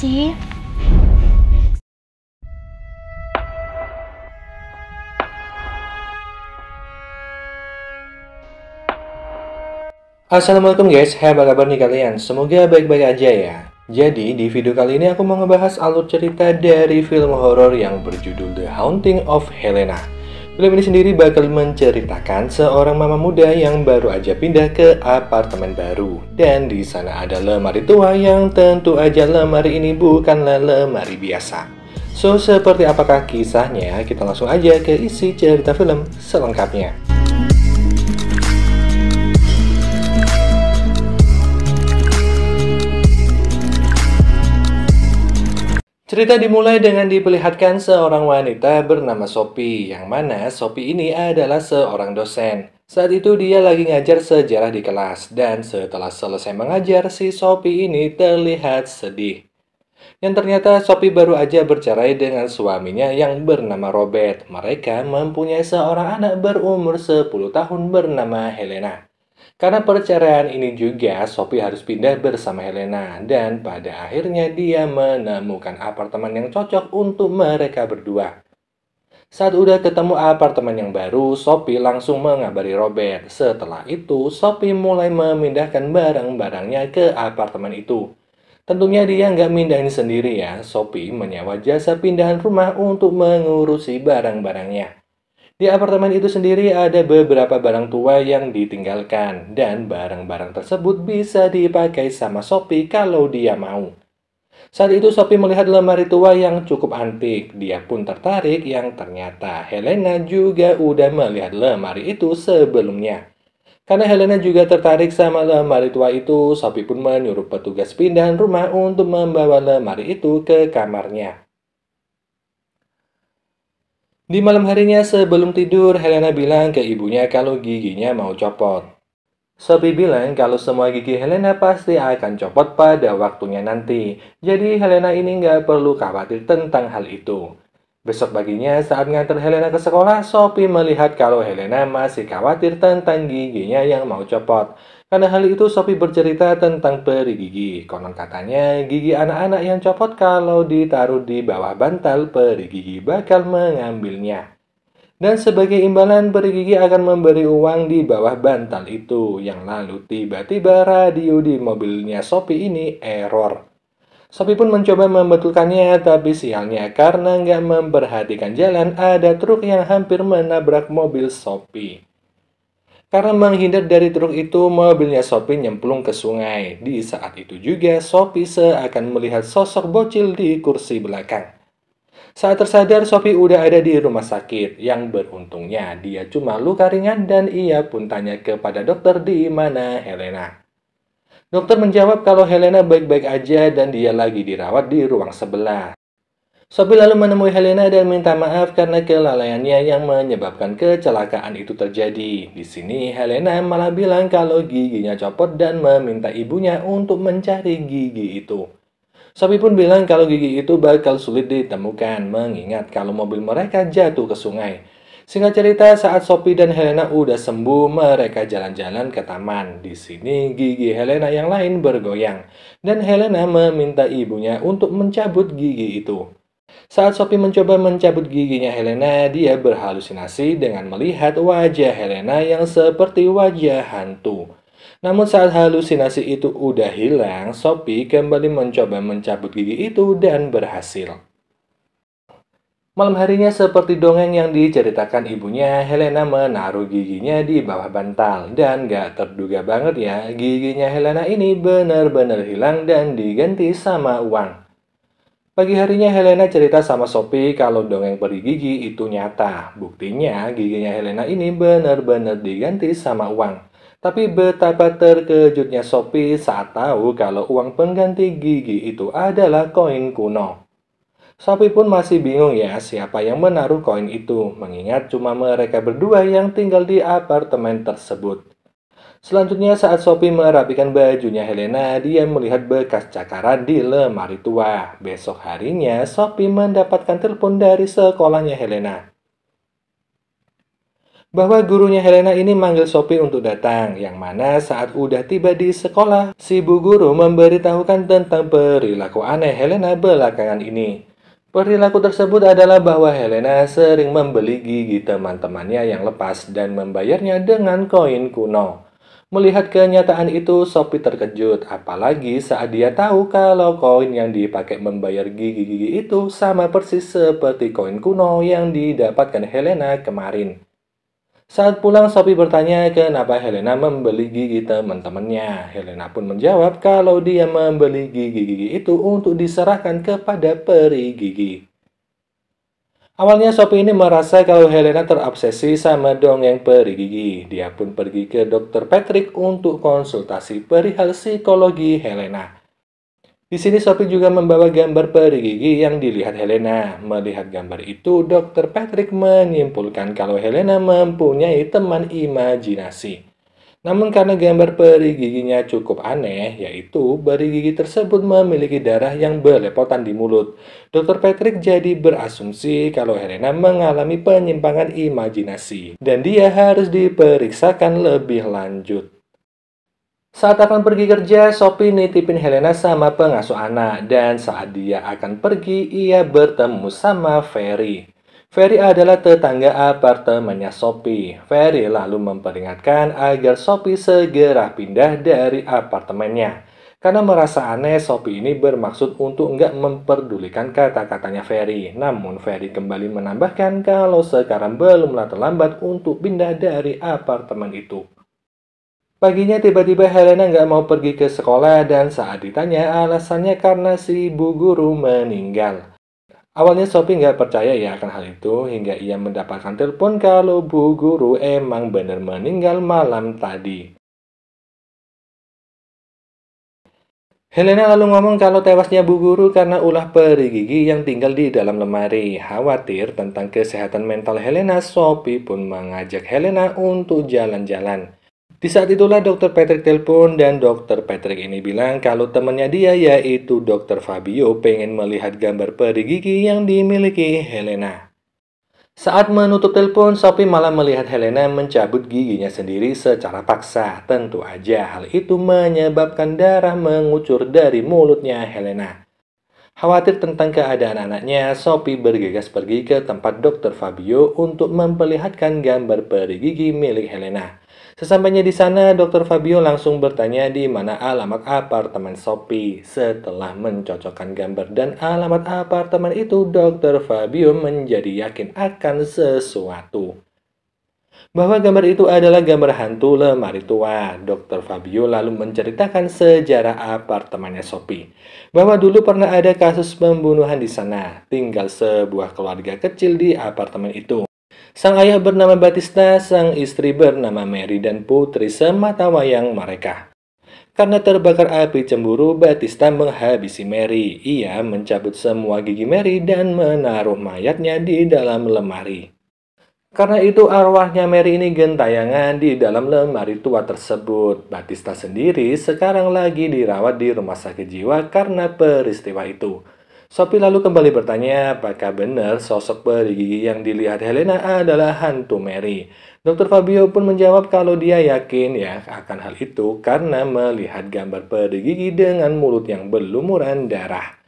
sih? Assalamualaikum guys, apa kabar nih kalian? Semoga baik-baik aja ya. Jadi di video kali ini aku mau ngebahas alur cerita dari film horor yang berjudul The Haunting of Helena. Film ini sendiri bakal menceritakan seorang mama muda yang baru aja pindah ke apartemen baru. Dan di sana ada lemari tua yang tentu aja lemari ini bukanlah lemari biasa. So, seperti apakah kisahnya? Kita langsung aja ke isi cerita film selengkapnya. Cerita dimulai dengan diperlihatkan seorang wanita bernama Sophie, yang mana Sophie ini adalah seorang dosen. Saat itu dia lagi ngajar sejarah di kelas, dan setelah selesai mengajar, si Sophie ini terlihat sedih. Yang ternyata Sophie baru aja bercerai dengan suaminya yang bernama Robert. Mereka mempunyai seorang anak berumur 10 tahun bernama Helena. Karena perceraian ini juga, Sophie harus pindah bersama Helena, dan pada akhirnya dia menemukan apartemen yang cocok untuk mereka berdua. Saat udah ketemu apartemen yang baru, Sophie langsung mengabari Robert. Setelah itu, Sophie mulai memindahkan barang-barangnya ke apartemen itu. Tentunya dia nggak mindahin sendiri ya, Sophie menyewa jasa pindahan rumah untuk mengurusi barang-barangnya. Di apartemen itu sendiri ada beberapa barang tua yang ditinggalkan, dan barang-barang tersebut bisa dipakai sama Sophie kalau dia mau. Saat itu Sophie melihat lemari tua yang cukup antik. Dia pun tertarik yang ternyata Helena juga udah melihat lemari itu sebelumnya. Karena Helena juga tertarik sama lemari tua itu, Sophie pun menyuruh petugas pindahan rumah untuk membawa lemari itu ke kamarnya. Di malam harinya sebelum tidur, Helena bilang ke ibunya kalau giginya mau copot. Sophie bilang kalau semua gigi Helena pasti akan copot pada waktunya nanti. Jadi Helena ini nggak perlu khawatir tentang hal itu. Besok paginya saat nganter Helena ke sekolah, Sophie melihat kalau Helena masih khawatir tentang giginya yang mau copot. Karena hal itu Sophie bercerita tentang peri gigi. Konon katanya gigi anak-anak yang copot kalau ditaruh di bawah bantal, peri gigi bakal mengambilnya. Dan sebagai imbalan, peri gigi akan memberi uang di bawah bantal itu. Yang lalu tiba-tiba radio di mobilnya Sophie ini error. Sophie pun mencoba membetulkannya, tapi sialnya karena nggak memperhatikan jalan, ada truk yang hampir menabrak mobil Sophie. Karena menghindar dari truk itu, mobilnya Sophie nyemplung ke sungai. Di saat itu juga, Sophie seakan melihat sosok bocil di kursi belakang. Saat tersadar, Sophie udah ada di rumah sakit. Yang beruntungnya, dia cuma luka ringan dan ia pun tanya kepada dokter di mana Helena. Dokter menjawab kalau Helena baik-baik aja dan dia lagi dirawat di ruang sebelah. Sophie lalu menemui Helena dan minta maaf karena kelalaiannya yang menyebabkan kecelakaan itu terjadi. Di sini Helena malah bilang kalau giginya copot dan meminta ibunya untuk mencari gigi itu. Sophie pun bilang kalau gigi itu bakal sulit ditemukan mengingat kalau mobil mereka jatuh ke sungai. Singkat cerita, saat Sophie dan Helena udah sembuh, mereka jalan-jalan ke taman. Di sini gigi Helena yang lain bergoyang dan Helena meminta ibunya untuk mencabut gigi itu. Saat Sophie mencoba mencabut giginya Helena, dia berhalusinasi dengan melihat wajah Helena yang seperti wajah hantu. Namun saat halusinasi itu udah hilang, Sophie kembali mencoba mencabut gigi itu dan berhasil. Malam harinya seperti dongeng yang diceritakan ibunya, Helena menaruh giginya di bawah bantal. Dan gak terduga banget ya, giginya Helena ini benar-benar hilang dan diganti sama uang. Pagi harinya Helena cerita sama Sophie kalau dongeng peri gigi itu nyata. Buktinya giginya Helena ini benar-benar diganti sama uang. Tapi betapa terkejutnya Sophie saat tahu kalau uang pengganti gigi itu adalah koin kuno. Sophie pun masih bingung ya siapa yang menaruh koin itu, mengingat cuma mereka berdua yang tinggal di apartemen tersebut. Selanjutnya saat Sophie merapikan bajunya Helena, dia melihat bekas cakaran di lemari tua. Besok harinya, Sophie mendapatkan telepon dari sekolahnya Helena. bahwa gurunya Helena ini manggil Sophie untuk datang, yang mana saat udah tiba di sekolah, si bu guru memberitahukan tentang perilaku aneh Helena belakangan ini. Perilaku tersebut adalah bahwa Helena sering membeli gigi teman-temannya yang lepas dan membayarnya dengan koin kuno. Melihat kenyataan itu, Sophie terkejut, apalagi saat dia tahu kalau koin yang dipakai membayar gigi-gigi itu sama persis seperti koin kuno yang didapatkan Helena kemarin. Saat pulang, Sophie bertanya kenapa Helena membeli gigi teman-temannya. Helena pun menjawab kalau dia membeli gigi-gigi itu untuk diserahkan kepada peri gigi. Awalnya Sophie ini merasa kalau Helena terobsesi sama dongeng peri gigi. Dia pun pergi ke Dr. Patrick untuk konsultasi perihal psikologi Helena. Di sini Sophie juga membawa gambar peri gigi yang dilihat Helena. Melihat gambar itu, Dr. Patrick menyimpulkan kalau Helena mempunyai teman imajinasi. Namun karena gambar peri giginya cukup aneh, yaitu peri gigi tersebut memiliki darah yang berlepotan di mulut. Dr. Patrick jadi berasumsi kalau Helena mengalami penyimpangan imajinasi dan dia harus diperiksakan lebih lanjut. Saat akan pergi kerja, Sophie nitipin Helena sama pengasuh anak dan saat dia akan pergi, ia bertemu sama Ferry. Ferry adalah tetangga apartemennya Sophie. Ferry lalu memperingatkan agar Sophie segera pindah dari apartemennya. Karena merasa aneh, Sophie ini bermaksud untuk nggak memperdulikan kata-katanya Ferry. Namun Ferry kembali menambahkan kalau sekarang belumlah terlambat untuk pindah dari apartemen itu. Paginya tiba-tiba Helena nggak mau pergi ke sekolah dan saat ditanya alasannya karena si bu guru meninggal. Awalnya Sophie nggak percaya ya akan hal itu hingga ia mendapatkan telepon kalau bu guru emang benar meninggal malam tadi. Helena lalu ngomong kalau tewasnya bu guru karena ulah peri gigi yang tinggal di dalam lemari. Khawatir tentang kesehatan mental Helena, Sophie pun mengajak Helena untuk jalan-jalan. Di saat itulah Dr. Patrick telepon dan Dr. Patrick ini bilang kalau temannya dia yaitu Dr. Fabio pengen melihat gambar peri gigi yang dimiliki Helena. Saat menutup telepon, Sophie malah melihat Helena mencabut giginya sendiri secara paksa. Tentu aja hal itu menyebabkan darah mengucur dari mulutnya Helena. Khawatir tentang keadaan anaknya, Sophie bergegas pergi ke tempat Dr. Fabio untuk memperlihatkan gambar peri gigi milik Helena. Sesampainya di sana, Dr. Fabio langsung bertanya di mana alamat apartemen Sophie. Setelah mencocokkan gambar dan alamat apartemen itu, Dr. Fabio menjadi yakin akan sesuatu. Bahwa gambar itu adalah gambar hantu lemari tua. Dr. Fabio lalu menceritakan sejarah apartemennya Sophie. Bahwa dulu pernah ada kasus pembunuhan di sana. Tinggal sebuah keluarga kecil di apartemen itu. Sang ayah bernama Batista, sang istri bernama Mary dan putri semata wayang mereka. Karena terbakar api cemburu, Batista menghabisi Mary. Ia mencabut semua gigi Mary dan menaruh mayatnya di dalam lemari. Karena itu arwahnya Mary ini gentayangan di dalam lemari tua tersebut. Batista sendiri sekarang lagi dirawat di rumah sakit jiwa karena peristiwa itu. Sophie lalu kembali bertanya apakah benar sosok peri gigi yang dilihat Helena adalah hantu Mary. Dr. Fabio pun menjawab kalau dia yakin ya akan hal itu karena melihat gambar peri gigi dengan mulut yang berlumuran darah.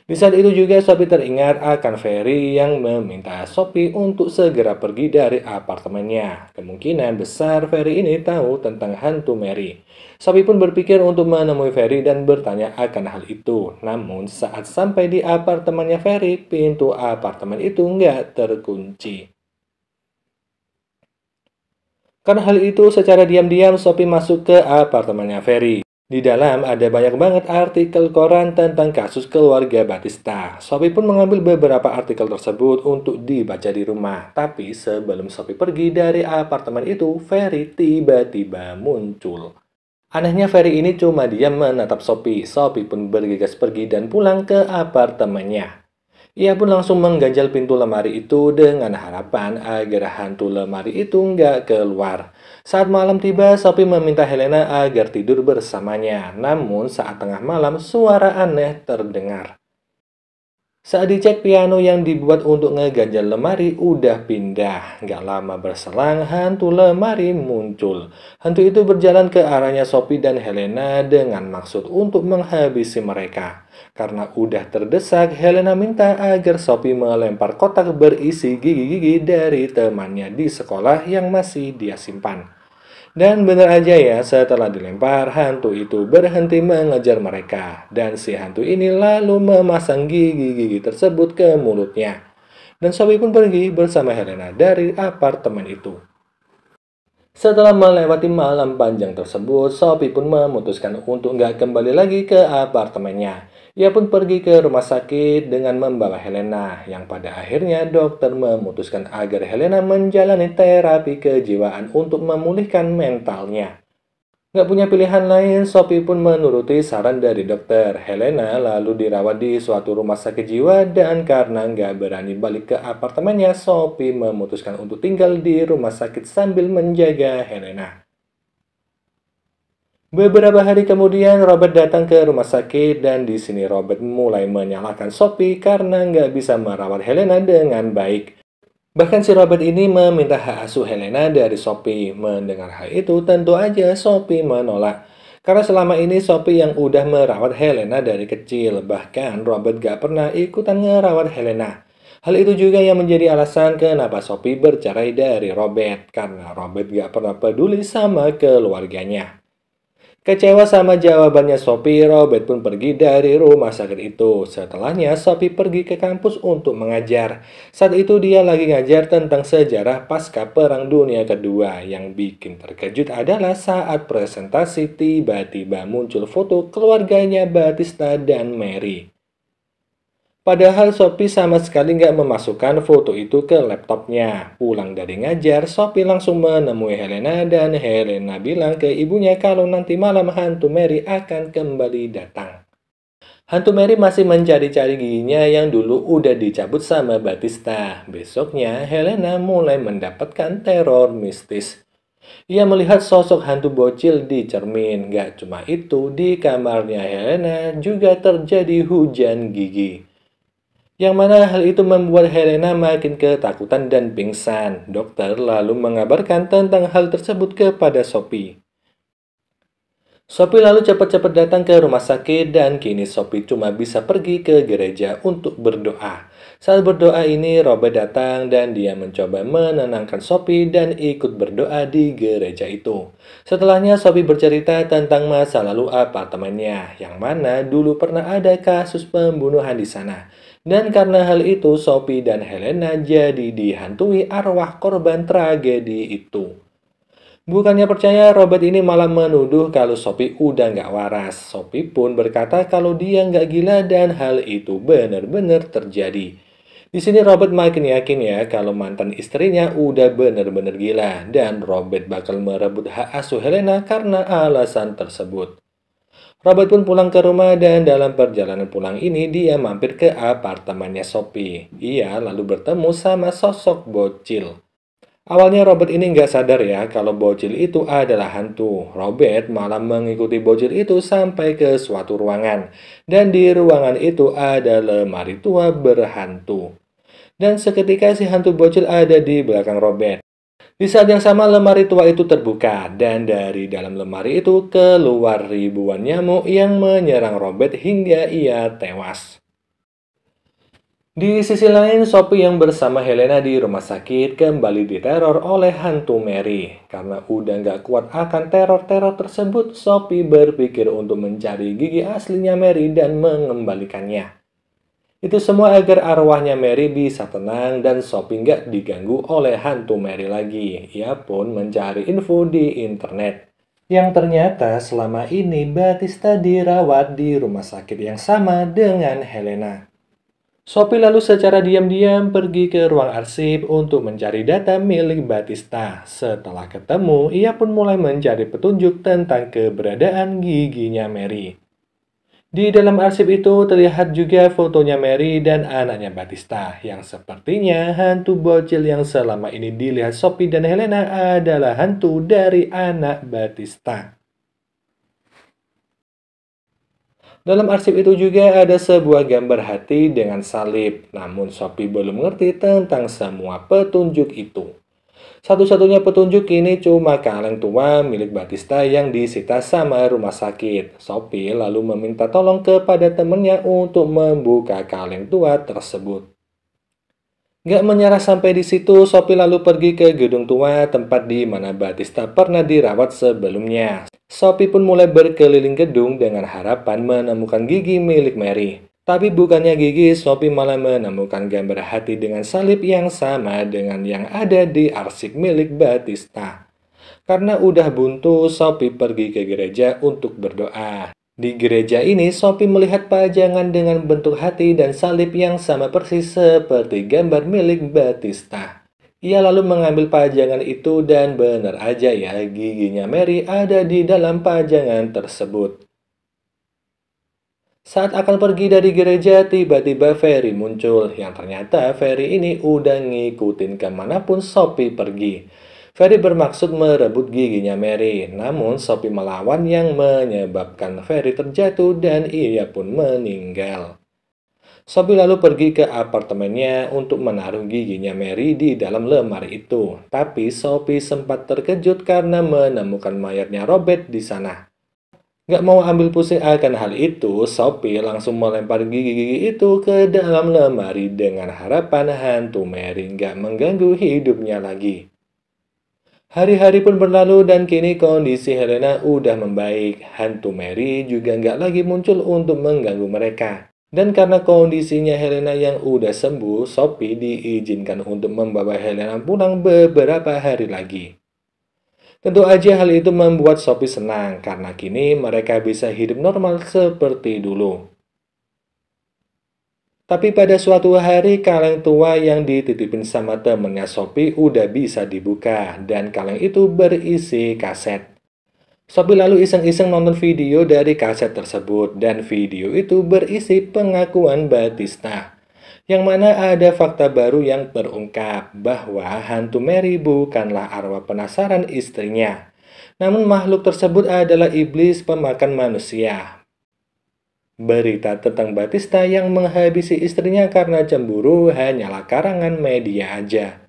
Di saat itu juga Sophie teringat akan Ferry yang meminta Sophie untuk segera pergi dari apartemennya. Kemungkinan besar Ferry ini tahu tentang hantu Mary. Sophie pun berpikir untuk menemui Ferry dan bertanya akan hal itu. Namun saat sampai di apartemennya Ferry, pintu apartemen itu nggak terkunci. Karena hal itu, secara diam-diam Sophie masuk ke apartemennya Ferry. Di dalam ada banyak banget artikel koran tentang kasus keluarga Batista. Sophie pun mengambil beberapa artikel tersebut untuk dibaca di rumah. Tapi sebelum Sophie pergi dari apartemen itu, Ferry tiba-tiba muncul. Anehnya Ferry ini cuma diam menatap Sophie. Sophie pun bergegas pergi dan pulang ke apartemennya. Ia pun langsung mengganjal pintu lemari itu dengan harapan agar hantu lemari itu nggak keluar. Saat malam tiba, Sophie meminta Helena agar tidur bersamanya. Namun saat tengah malam, suara aneh terdengar. Saat dicek, piano yang dibuat untuk ngeganjal lemari udah pindah. Nggak lama berselang, hantu lemari muncul. Hantu itu berjalan ke arahnya Sophie dan Helena dengan maksud untuk menghabisi mereka. Karena udah terdesak, Helena minta agar Sophie melempar kotak berisi gigi-gigi dari temannya di sekolah yang masih dia simpan. Dan benar aja ya, setelah dilempar, hantu itu berhenti mengejar mereka. Dan si hantu ini lalu memasang gigi-gigi tersebut ke mulutnya. Dan Sophie pun pergi bersama Helena dari apartemen itu. Setelah melewati malam panjang tersebut, Sophie pun memutuskan untuk nggak kembali lagi ke apartemennya. Ia pun pergi ke rumah sakit dengan membawa Helena, yang pada akhirnya dokter memutuskan agar Helena menjalani terapi kejiwaan untuk memulihkan mentalnya. Nggak punya pilihan lain, Sophie pun menuruti saran dari dokter. Helena lalu dirawat di suatu rumah sakit jiwa dan karena nggak berani balik ke apartemennya, Sophie memutuskan untuk tinggal di rumah sakit sambil menjaga Helena. Beberapa hari kemudian, Robert datang ke rumah sakit dan di sini Robert mulai menyalahkan Sophie karena nggak bisa merawat Helena dengan baik. Bahkan si Robert ini meminta hak asuh Helena dari Sophie. Mendengar hal itu, tentu aja Sophie menolak. Karena selama ini Sophie yang udah merawat Helena dari kecil. Bahkan Robert gak pernah ikutan ngerawat Helena. Hal itu juga yang menjadi alasan kenapa Sophie bercerai dari Robert. Karena Robert gak pernah peduli sama keluarganya. Kecewa sama jawabannya Sophie, Robert pun pergi dari rumah sakit itu. Setelahnya, Sophie pergi ke kampus untuk mengajar. Saat itu dia lagi ngajar tentang sejarah pasca Perang Dunia Kedua. Yang bikin terkejut adalah saat presentasi tiba-tiba muncul foto keluarganya Batista dan Mary. Padahal Sophie sama sekali nggak memasukkan foto itu ke laptopnya. Pulang dari ngajar, Sophie langsung menemui Helena dan Helena bilang ke ibunya kalau nanti malam hantu Mary akan kembali datang. Hantu Mary masih mencari-cari giginya yang dulu udah dicabut sama Batista. Besoknya, Helena mulai mendapatkan teror mistis. Ia melihat sosok hantu bocil di cermin. Gak cuma itu, di kamarnya Helena juga terjadi hujan gigi. Yang mana hal itu membuat Helena makin ketakutan dan pingsan. Dokter lalu mengabarkan tentang hal tersebut kepada Sophie. Sophie lalu cepat-cepat datang ke rumah sakit dan kini Sophie cuma bisa pergi ke gereja untuk berdoa. Saat berdoa ini, Robert datang dan dia mencoba menenangkan Sophie dan ikut berdoa di gereja itu. Setelahnya, Sophie bercerita tentang masa lalu apartemennya, yang mana dulu pernah ada kasus pembunuhan di sana. Dan karena hal itu, Sophie dan Helena jadi dihantui arwah korban tragedi itu. Bukannya percaya, Robert ini malah menuduh kalau Sophie udah nggak waras. Sophie pun berkata kalau dia nggak gila dan hal itu benar-benar terjadi. Di sini Robert makin yakin ya kalau mantan istrinya udah benar-benar gila dan Robert bakal merebut hak asuh Helena karena alasan tersebut. Robert pun pulang ke rumah dan dalam perjalanan pulang ini dia mampir ke apartemennya Sophie. Ia lalu bertemu sama sosok bocil. Awalnya Robert ini nggak sadar ya kalau bocil itu adalah hantu. Robert malah mengikuti bocil itu sampai ke suatu ruangan. Dan di ruangan itu ada lemari tua berhantu. Dan seketika si hantu bocil ada di belakang Robert. Di saat yang sama lemari tua itu terbuka dan dari dalam lemari itu keluar ribuan nyamuk yang menyerang Robert hingga ia tewas. Di sisi lain, Sophie yang bersama Helena di rumah sakit kembali diteror oleh hantu Mary. Karena udah nggak kuat akan teror-teror tersebut, Sophie berpikir untuk mencari gigi aslinya Mary dan mengembalikannya. Itu semua agar arwahnya Mary bisa tenang dan Sophie nggak diganggu oleh hantu Mary lagi. Ia pun mencari info di internet. Yang ternyata selama ini Batista dirawat di rumah sakit yang sama dengan Helena. Sophie lalu secara diam-diam pergi ke ruang arsip untuk mencari data milik Batista. Setelah ketemu, ia pun mulai mencari petunjuk tentang keberadaan giginya Mary. Di dalam arsip itu terlihat juga fotonya Mary dan anaknya Batista, yang sepertinya hantu bocil yang selama ini dilihat Sophie dan Helena adalah hantu dari anak Batista. Dalam arsip itu juga ada sebuah gambar hati dengan salib, namun Sophie belum mengerti tentang semua petunjuk itu. Satu-satunya petunjuk kini cuma kaleng tua milik Batista yang disita sama rumah sakit. Sophie lalu meminta tolong kepada temannya untuk membuka kaleng tua tersebut. Gak menyerah sampai di situ, Sophie lalu pergi ke gedung tua tempat di mana Batista pernah dirawat sebelumnya. Sophie pun mulai berkeliling gedung dengan harapan menemukan gigi milik Mary. Tapi bukannya gigi, Sophie malah menemukan gambar hati dengan salib yang sama dengan yang ada di arsip milik Batista. Karena udah buntu, Sophie pergi ke gereja untuk berdoa. Di gereja ini, Sophie melihat pajangan dengan bentuk hati dan salib yang sama persis seperti gambar milik Batista. Ia lalu mengambil pajangan itu dan benar aja ya, giginya Mary ada di dalam pajangan tersebut. Saat akan pergi dari gereja, tiba-tiba Ferry muncul, yang ternyata Ferry ini udah ngikutin kemanapun Sophie pergi. Ferry bermaksud merebut giginya Mary, namun Sophie melawan yang menyebabkan Ferry terjatuh dan ia pun meninggal. Sophie lalu pergi ke apartemennya untuk menaruh giginya Mary di dalam lemari itu, tapi Sophie sempat terkejut karena menemukan mayatnya Robert di sana. Gak mau ambil pusing akan hal itu, Sophie langsung melempar gigi-gigi itu ke dalam lemari dengan harapan hantu Mary gak mengganggu hidupnya lagi. Hari-hari pun berlalu dan kini kondisi Helena udah membaik. Hantu Mary juga nggak lagi muncul untuk mengganggu mereka. Dan karena kondisinya Helena yang udah sembuh, Sophie diizinkan untuk membawa Helena pulang beberapa hari lagi. Tentu aja hal itu membuat Sophie senang karena kini mereka bisa hidup normal seperti dulu. Tapi pada suatu hari kaleng tua yang dititipin sama temennya Sophie udah bisa dibuka dan kaleng itu berisi kaset. Sophie lalu iseng-iseng nonton video dari kaset tersebut dan video itu berisi pengakuan Batista. Yang mana ada fakta baru yang terungkap bahwa hantu Mary bukanlah arwah penasaran istrinya. Namun makhluk tersebut adalah iblis pemakan manusia. Berita tentang Batista yang menghabisi istrinya karena cemburu hanyalah karangan media aja.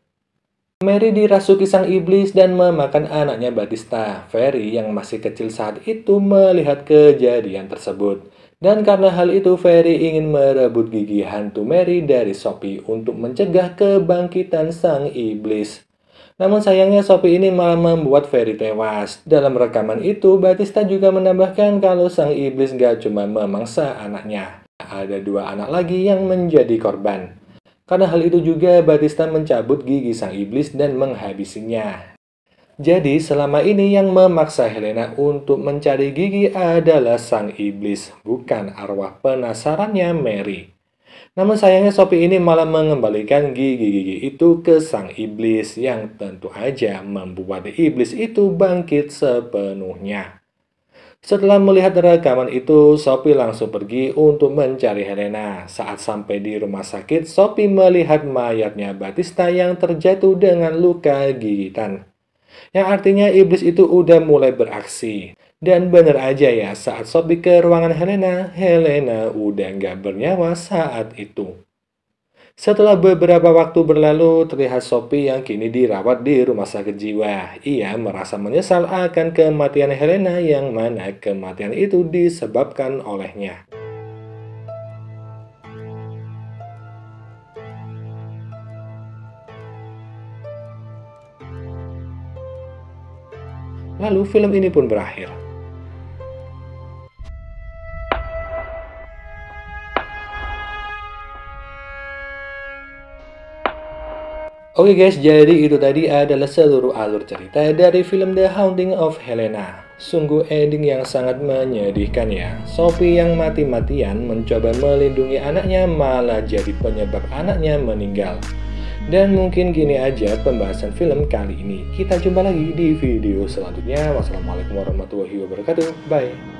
Mary dirasuki sang iblis dan memakan anaknya Batista. Ferry yang masih kecil saat itu melihat kejadian tersebut. Dan karena hal itu, Ferry ingin merebut gigi hantu Mary dari Sophie untuk mencegah kebangkitan sang iblis. Namun sayangnya Sophie ini malah membuat Ferry tewas. Dalam rekaman itu, Batista juga menambahkan kalau sang iblis gak cuma memangsa anaknya. Ada 2 anak lagi yang menjadi korban. Karena hal itu juga Batista mencabut gigi sang iblis dan menghabisinya. Jadi selama ini yang memaksa Helena untuk mencari gigi adalah sang iblis, bukan arwah penasarannya Mary. Namun sayangnya Sophie ini malah mengembalikan gigi-gigi itu ke sang iblis yang tentu aja membuat iblis itu bangkit sepenuhnya. Setelah melihat rekaman itu, Sophie langsung pergi untuk mencari Helena. Saat sampai di rumah sakit, Sophie melihat mayatnya Batista yang terjatuh dengan luka gigitan. Yang artinya iblis itu udah mulai beraksi. Dan bener aja ya, saat Sophie ke ruangan Helena, Helena udah nggak bernyawa saat itu. Setelah beberapa waktu berlalu, terlihat Sophie yang kini dirawat di rumah sakit jiwa. Ia merasa menyesal akan kematian Helena yang mana kematian itu disebabkan olehnya. Lalu film ini pun berakhir. Oke guys, jadi itu tadi adalah seluruh alur cerita dari film The Haunting of Helena. Sungguh ending yang sangat menyedihkan ya. Sophie yang mati-matian mencoba melindungi anaknya malah jadi penyebab anaknya meninggal. Dan mungkin gini aja pembahasan film kali ini. Kita jumpa lagi di video selanjutnya. Wassalamualaikum warahmatullahi wabarakatuh. Bye.